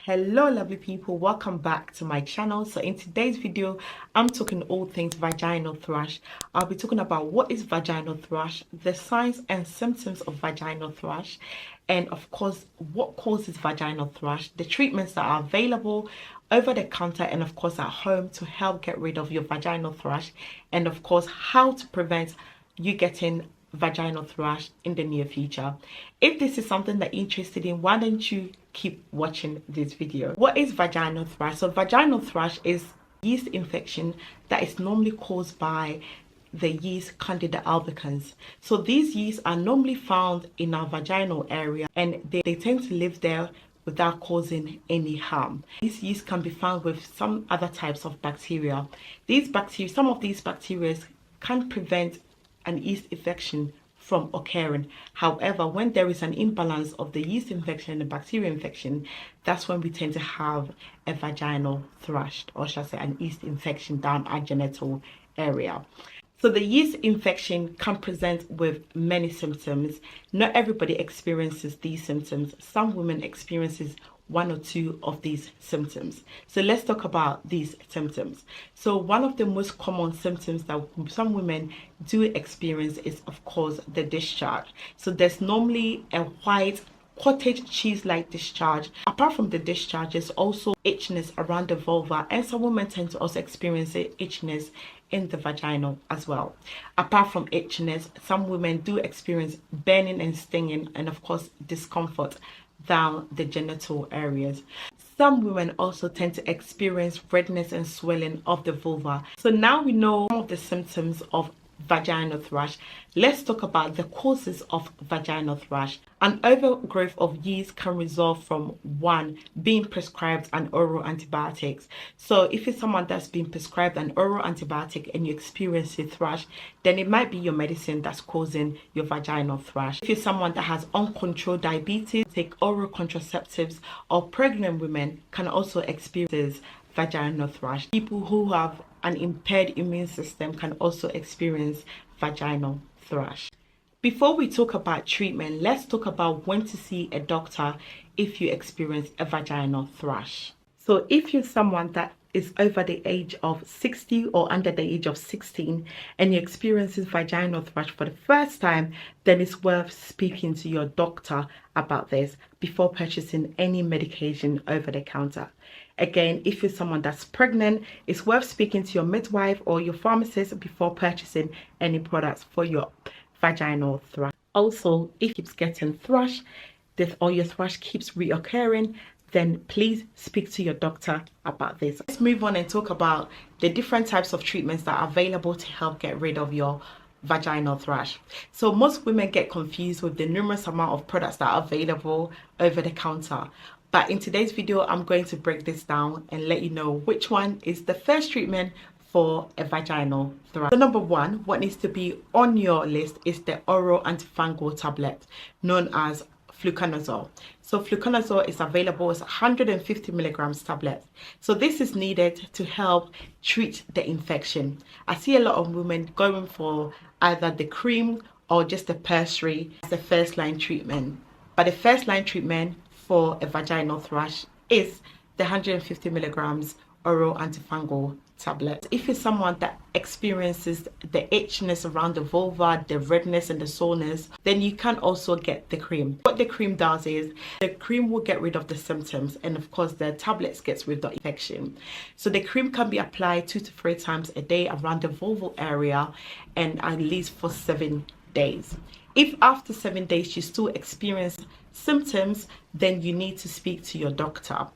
Hello lovely people, welcome back to my channel. So in today's video I'm talking all things vaginal thrush. I'll be talking about what is vaginal thrush, the signs and symptoms of vaginal thrush, and of course what causes vaginal thrush, the treatments that are available over the counter and of course at home to help get rid of your vaginal thrush, and of course how to prevent you getting vaginal thrush in the near future. If this is something that you're interested in, why don't you keep watching this video. What is vaginal thrush? So vaginal thrush is yeast infection that is normally caused by the yeast Candida albicans. So these yeasts are normally found in our vaginal area and they tend to live there without causing any harm. These yeast can be found with some other types of bacteria. Some of these bacteria can prevent an yeast infection from occurring. However, when there is an imbalance of the yeast infection and the bacteria infection, that's when we tend to have a vaginal thrush, or shall I say an yeast infection down our genital area. So the yeast infection can present with many symptoms. Not everybody experiences these symptoms. Some women experiences one or two of these symptoms. So let's talk about these symptoms. So one of the most common symptoms that some women do experience is of course the discharge. So there's normally a white cottage cheese-like discharge. Apart from the discharge, there's also itchiness around the vulva, and some women tend to also experience itchiness in the vaginal as well. Apart from itchiness, some women do experience burning and stinging, and of course discomfort down the genital areas. Some women also tend to experience redness and swelling of the vulva. So now we know some of the symptoms of vaginal thrush. Let's talk about the causes of vaginal thrush. An overgrowth of yeast can result from one, being prescribed an oral antibiotics. So if it's someone that's been prescribed an oral antibiotic and you experience a thrush, then it might be your medicine that's causing your vaginal thrush. If you're someone that has uncontrolled diabetes, take oral contraceptives, or pregnant women can also experience vaginal thrush. People who have an impaired immune system can also experience vaginal thrush. Before we talk about treatment, let's talk about when to see a doctor if you experience a vaginal thrush. So if you're someone that is over the age of 60 or under the age of 16 and you experiences vaginal thrush for the first time, then it's worth speaking to your doctor about this before purchasing any medication over the counter. Again, if you're someone that's pregnant, it's worth speaking to your midwife or your pharmacist before purchasing any products for your vaginal thrush. Also, if it keeps getting thrush, or your thrush keeps reoccurring, then please speak to your doctor about this. Let's move on and talk about the different types of treatments that are available to help get rid of your vaginal thrush. So most women get confused with the numerous amount of products that are available over the counter. But in today's video, I'm going to break this down and let you know which one is the first treatment for a vaginal thrush. So number one, what needs to be on your list is the oral antifungal tablet known as fluconazole. So fluconazole is available as 150 milligrams tablet. So this is needed to help treat the infection. I see a lot of women going for either the cream or just the pursley as the first line treatment. But the first line treatment for a vaginal thrush is the 150 milligrams oral antifungal tablet. If you're someone that experiences the itchiness around the vulva, the redness and the soreness, then you can also get the cream. What the cream does is the cream will get rid of the symptoms, and of course the tablets gets rid of the infection. So the cream can be applied 2 to 3 times a day around the vulval area and at least for 7 days. If after 7 days you still experience symptoms, then you need to speak to your doctor.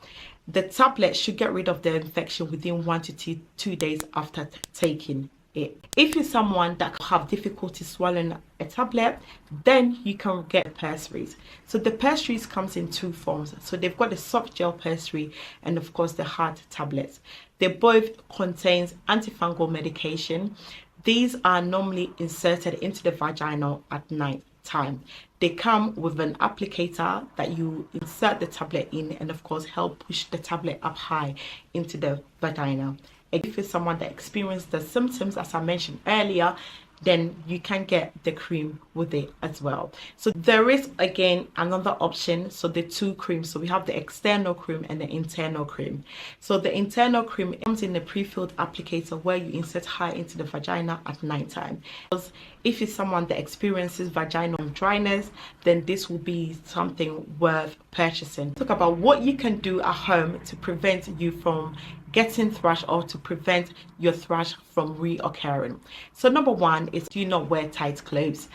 The tablet should get rid of the infection within 1 to 2 days after taking it. If you're someone that have difficulty swallowing a tablet, then you can get pursley. So the pursley comes in 2 forms. So they've got the soft gel pursley and of course the hard tablets. They both contains antifungal medication. These are normally inserted into the vaginal at night time. They come with an applicator that you insert the tablet in and of course help push the tablet up high into the vagina. If you're someone that experienced the symptoms as I mentioned earlier, then you can get the cream with it as well. So there is again another option, so the two creams. So we have the external cream and the internal cream. So the internal cream comes in a pre-filled applicator where you insert her into the vagina at night time. Because if you're someone that experiences vaginal dryness, then this will be something worth purchasing. Talk about what you can do at home to prevent you from getting thrush or to prevent your thrush from reoccurring. So number one is do not wear tight clothes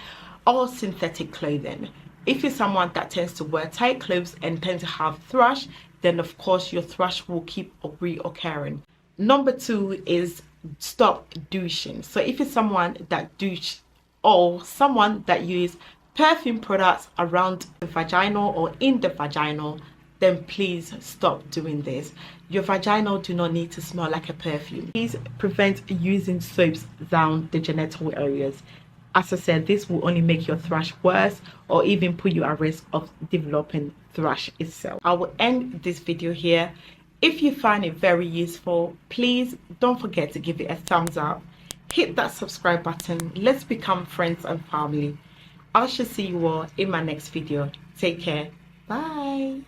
or synthetic clothing. If you're someone that tends to wear tight clothes and tend to have thrush, then of course your thrush will keep reoccurring. Number two is stop douching. So if you're someone that douche or someone that use perfume products around the vaginal or in the vaginal, then please stop doing this. Your vaginal do not need to smell like a perfume. Please prevent using soaps down the genital areas. As I said, this will only make your thrush worse or even put you at risk of developing thrush itself. I will end this video here. If you find it very useful, please don't forget to give it a thumbs up. Hit that subscribe button. Let's become friends and family. I shall see you all in my next video. Take care. Bye.